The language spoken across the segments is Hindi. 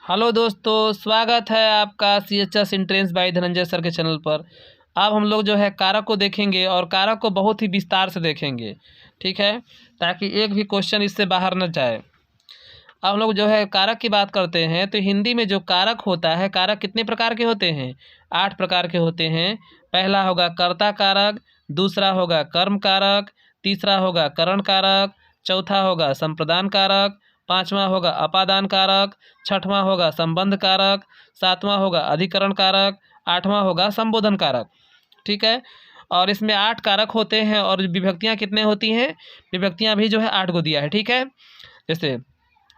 हेलो दोस्तों, स्वागत है आपका CHS entrance by Dhananjay sir के चैनल पर। अब हम लोग जो है कारक को देखेंगे और कारक को बहुत ही विस्तार से देखेंगे, ठीक है, ताकि एक भी क्वेश्चन इससे बाहर न जाए। अब हम लोग जो है कारक की बात करते हैं तो हिंदी में जो कारक होता है, कारक कितने प्रकार के होते हैं? 8 प्रकार के होते हैं। पहला होगा कर्ता कारक, दूसरा होगा कर्म कारक, तीसरा होगा करण कारक, चौथा होगा संप्रदान कारक, पांचवा होगा अपादान कारक, छठवां होगा संबंध कारक, सातवां होगा अधिकरण कारक, आठवां होगा संबोधन कारक, ठीक है। और इसमें 8 कारक होते हैं और विभक्तियाँ कितने होती हैं? विभक्तियाँ भी जो है 8 को दिया है, ठीक है। जैसे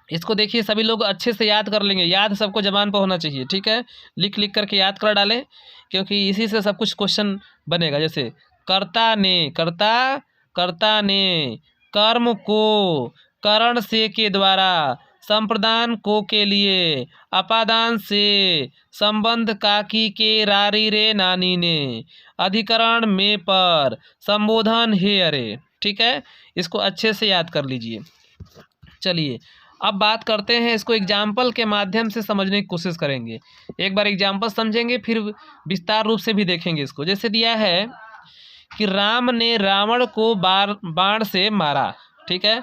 इसको देखिए, सभी लोग अच्छे से याद कर लेंगे, याद सबको जबान पर होना चाहिए, ठीक है। लिख लिख करके याद कर डालें, क्योंकि इसी से सब कुछ क्वेश्चन बनेगा। जैसे कर्ता ने, कर्ता ने कर्म को करण से के द्वारा, संप्रदान को के लिए, अपादान से, संबंध काकी के रारी रे नानी ने, अधिकरण में पर, संबोधन हे अरे, ठीक है। इसको अच्छे से याद कर लीजिए। चलिए अब बात करते हैं, इसको एग्जाम्पल के माध्यम से समझने की कोशिश करेंगे। एक बार एग्जाम्पल समझेंगे, फिर विस्तार रूप से भी देखेंगे इसको। जैसे दिया है कि राम ने रावण को बाण से मारा, ठीक है।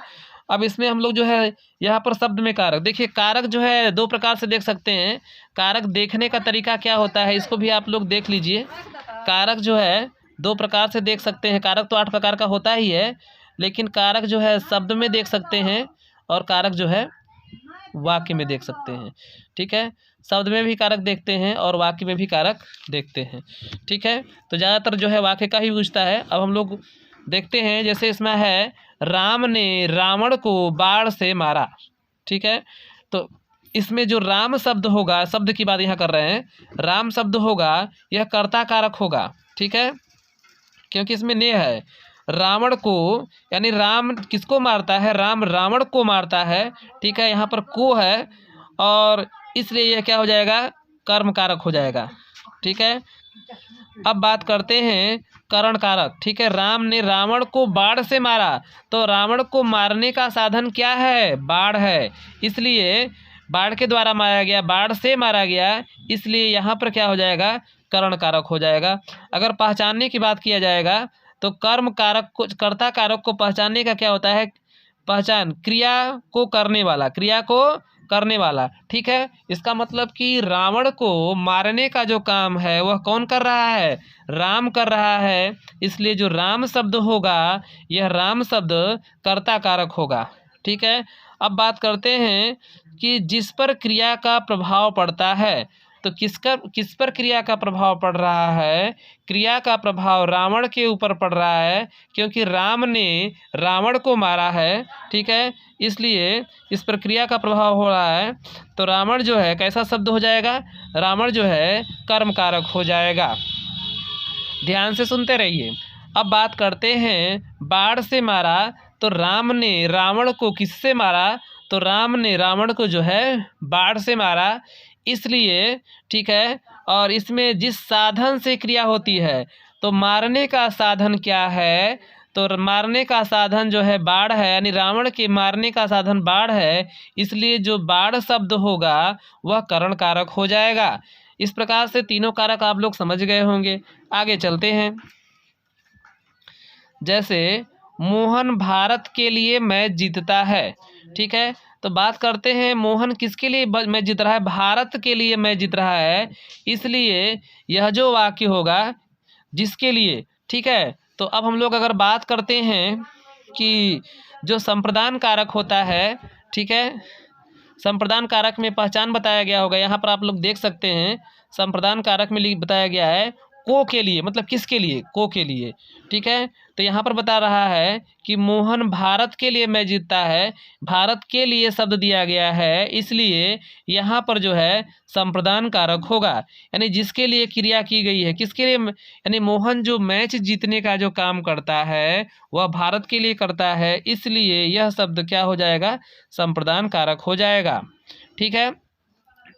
अब इसमें हम लोग जो है यहाँ पर शब्द में कारक देखिए, कारक जो है 2 प्रकार से देख सकते हैं। कारक देखने का तरीका क्या होता है, इसको भी आप लोग देख लीजिए। कारक जो है 2 प्रकार से देख सकते हैं। कारक तो 8 प्रकार का होता ही है, लेकिन कारक जो है शब्द में देख सकते हैं और कारक जो है वाक्य में देख सकते हैं, ठीक है। शब्द में भी कारक देखते हैं और वाक्य में भी कारक देखते हैं, ठीक है। तो ज़्यादातर जो है वाक्य का ही पूछता है। अब हम लोग देखते हैं, जैसे इसमें है राम ने रावण को बाण से मारा, ठीक है। तो इसमें जो राम शब्द होगा, शब्द की बात यहाँ कर रहे हैं, राम शब्द होगा यह कर्ता कारक होगा, ठीक है, क्योंकि इसमें ने है। रावण को यानी राम किसको मारता है? राम रावण को मारता है, ठीक है। यहाँ पर को है और इसलिए यह क्या हो जाएगा? कर्म कारक हो जाएगा, ठीक है। अब बात करते हैं करण कारक, ठीक है। राम ने रावण को बाण से मारा, तो रावण को मारने का साधन क्या है? बाण है, इसलिए बाण के द्वारा मारा गया, बाण से मारा गया, इसलिए यहाँ पर क्या हो जाएगा? करण कारक हो जाएगा। अगर पहचानने की बात किया जाएगा तो कर्म कारक को, कर्ता कारक को पहचानने का क्या होता है? पहचान क्रिया को करने वाला, क्रिया को करने वाला, ठीक है। इसका मतलब कि रावण को मारने का जो काम है वह कौन कर रहा है? राम कर रहा है, इसलिए जो राम शब्द होगा यह राम शब्द कर्ता कारक होगा, ठीक है। अब बात करते हैं कि जिस पर क्रिया का प्रभाव पड़ता है, तो किस पर क्रिया का प्रभाव पड़ रहा है? क्रिया का प्रभाव रावण के ऊपर पड़ रहा है, क्योंकि राम ने रावण को मारा है, ठीक है, इसलिए इस पर क्रिया का प्रभाव हो रहा है। तो रावण जो है कैसा शब्द हो जाएगा? रावण जो है कर्म कारक हो जाएगा। ध्यान से सुनते रहिए। अब बात करते हैं बाण से मारा, तो राम ने रावण को किससे मारा? तो राम ने रावण को जो है बाण से मारा, इसलिए, ठीक है। और इसमें जिस साधन से क्रिया होती है, तो मारने का साधन क्या है? तो मारने का साधन जो है बाण है, यानी रावण के मारने का साधन बाण है, इसलिए जो बाण शब्द होगा वह करण कारक हो जाएगा। इस प्रकार से तीनों कारक आप लोग समझ गए होंगे। आगे चलते हैं। जैसे मोहन भारत के लिए मैच जीतता है, ठीक है। तो बात करते हैं मोहन किसके लिए मैच जीत रहा है? भारत के लिए मैच जीत रहा है, इसलिए यह जो वाक्य होगा जिसके लिए, ठीक है। तो अब हम लोग अगर बात करते हैं कि जो संप्रदान कारक होता है, ठीक है, संप्रदान कारक में पहचान बताया गया होगा, यहाँ पर आप लोग देख सकते हैं। संप्रदान कारक में बताया गया है को के लिए, मतलब किसके लिए? को के लिए, ठीक है। तो यहाँ पर बता रहा है कि मोहन भारत के लिए मैच जीतता है, भारत के लिए शब्द दिया गया है, इसलिए यहाँ पर जो है संप्रदान कारक होगा, यानी जिसके लिए क्रिया की गई है, किसके लिए? यानी मोहन जो मैच जीतने का जो काम करता है वह भारत के लिए करता है, इसलिए यह शब्द क्या हो जाएगा? संप्रदान कारक हो जाएगा, ठीक है।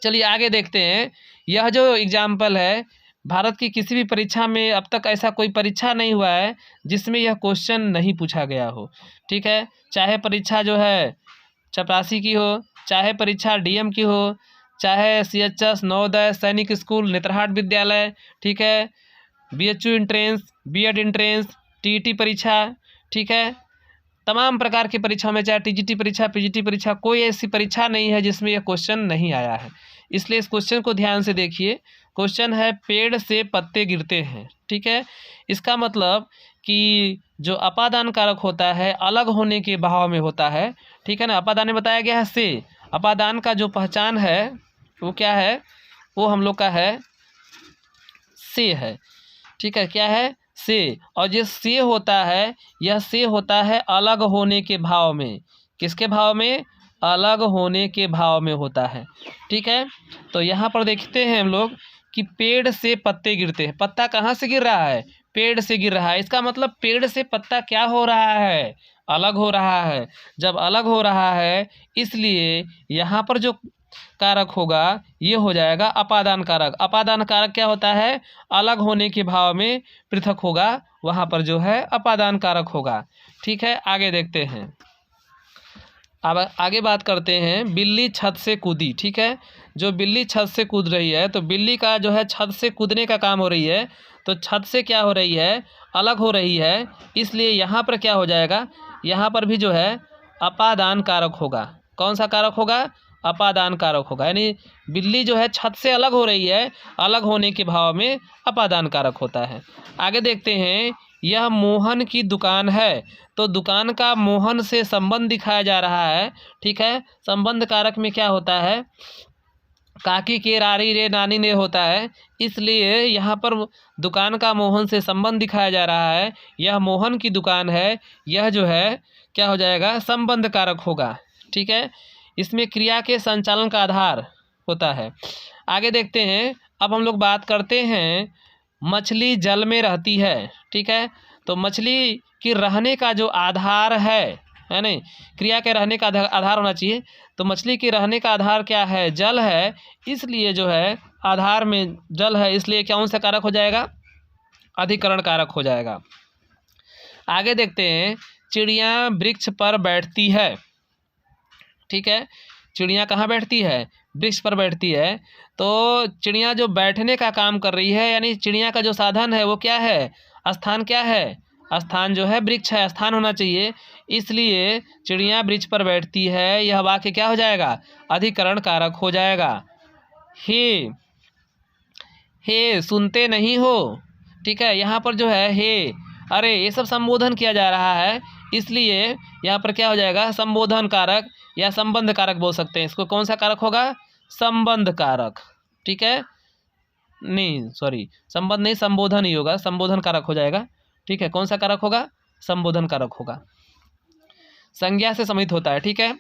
चलिए आगे देखते हैं। यह जो एग्जाम्पल है, भारत की किसी भी परीक्षा में अब तक ऐसा कोई परीक्षा नहीं हुआ है जिसमें यह क्वेश्चन नहीं पूछा गया हो, ठीक है। चाहे परीक्षा जो है चपरासी की हो, चाहे परीक्षा डीएम की हो, चाहे CHS नवोदय सैनिक स्कूल नेतरहाट विद्यालय, ठीक है, BHU entrance, B.Ed entrance, TET परीक्षा, ठीक है, तमाम प्रकार की परीक्षा में, चाहे TGT परीक्षा, PGT परीक्षा, कोई ऐसी परीक्षा नहीं है जिसमें यह क्वेश्चन नहीं आया है। इसलिए इस क्वेश्चन को ध्यान से देखिए। क्वेश्चन है पेड़ से पत्ते गिरते हैं, ठीक है। इसका मतलब कि जो अपादान कारक होता है अलग होने के भाव में होता है, ठीक है ना। अपादान में बताया गया है से, अपादान का जो पहचान है वो क्या है, वो हम लोग का है से है, ठीक है, क्या है से। और जो से होता है, यह से होता है अलग होने के भाव में। किसके भाव में? अलग होने के भाव में होता है, ठीक है। तो यहाँ पर देखते हैं हम लोग कि पेड़ से पत्ते गिरते हैं। पत्ता कहाँ से गिर रहा है? पेड़ से गिर रहा है। इसका मतलब पेड़ से पत्ता क्या हो रहा है? अलग हो रहा है। जब अलग हो रहा है, इसलिए यहाँ पर जो कारक होगा ये हो जाएगा अपादान कारक। अपादान कारक क्या होता है? अलग होने के भाव में पृथक होगा, वहाँ पर जो है अपादान कारक होगा, ठीक है। आगे देखते हैं। अब आगे बात करते हैं। बिल्ली छत से कूदी, ठीक है। जो बिल्ली छत से कूद रही है, तो बिल्ली का जो है छत से कूदने का काम हो रही है, तो छत से क्या हो रही है? अलग हो रही है। इसलिए यहाँ पर क्या हो जाएगा? यहाँ पर भी जो है अपादान कारक होगा। कौन सा कारक होगा? अपादान कारक होगा। यानी बिल्ली जो है छत से अलग हो रही है, अलग होने के भाव में अपादान कारक होता है। आगे देखते हैं। यह मोहन की दुकान है, तो दुकान का मोहन से संबंध दिखाया जा रहा है, ठीक है। संबंध कारक में क्या होता है? काकी के रारी रे नानी ने होता है, इसलिए यहाँ पर दुकान का मोहन से संबंध दिखाया जा रहा है। यह मोहन की दुकान है, यह जो है क्या हो जाएगा? संबंध कारक होगा, ठीक है। इसमें क्रिया के संचालन का आधार होता है। आगे देखते हैं। अब हम लोग बात करते हैं मछली जल में रहती है, ठीक है। तो मछली की रहने का जो आधार है नहीं, क्रिया के रहने का आधार होना चाहिए। तो मछली की रहने का आधार क्या है? जल है। इसलिए जो है आधार में जल है, इसलिए कौन सा कारक हो जाएगा? अधिकरण कारक हो जाएगा। आगे देखते हैं। चिड़िया वृक्ष पर बैठती है, ठीक है। चिड़िया कहाँ बैठती है? वृक्ष पर बैठती है। तो चिड़िया जो बैठने का काम कर रही है, यानी चिड़िया का जो साधन है वो क्या है? स्थान क्या है? स्थान जो है वृक्ष है, स्थान होना चाहिए। इसलिए चिड़िया वृक्ष पर बैठती है, यह वाक्य क्या हो जाएगा? अधिकरण कारक हो जाएगा। हे, हे सुनते नहीं हो, ठीक है। यहाँ पर जो है हे, अरे, ये सब संबोधन किया जा रहा है, इसलिए यहाँ पर क्या हो जाएगा? संबोधन कारक या संबंध कारक बोल सकते हैं इसको। कौन सा कारक होगा? संबंध कारक, ठीक है। नहीं, सॉरी, संबंध नहीं, संबोधन ही होगा, संबोधन कारक हो जाएगा, ठीक है। कौन सा कारक होगा? संबोधन कारक होगा। संज्ञा से समित होता है, ठीक है।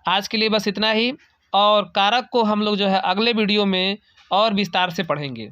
आज के लिए बस इतना ही, और कारक को हम लोग जो है अगले वीडियो में और विस्तार से पढ़ेंगे।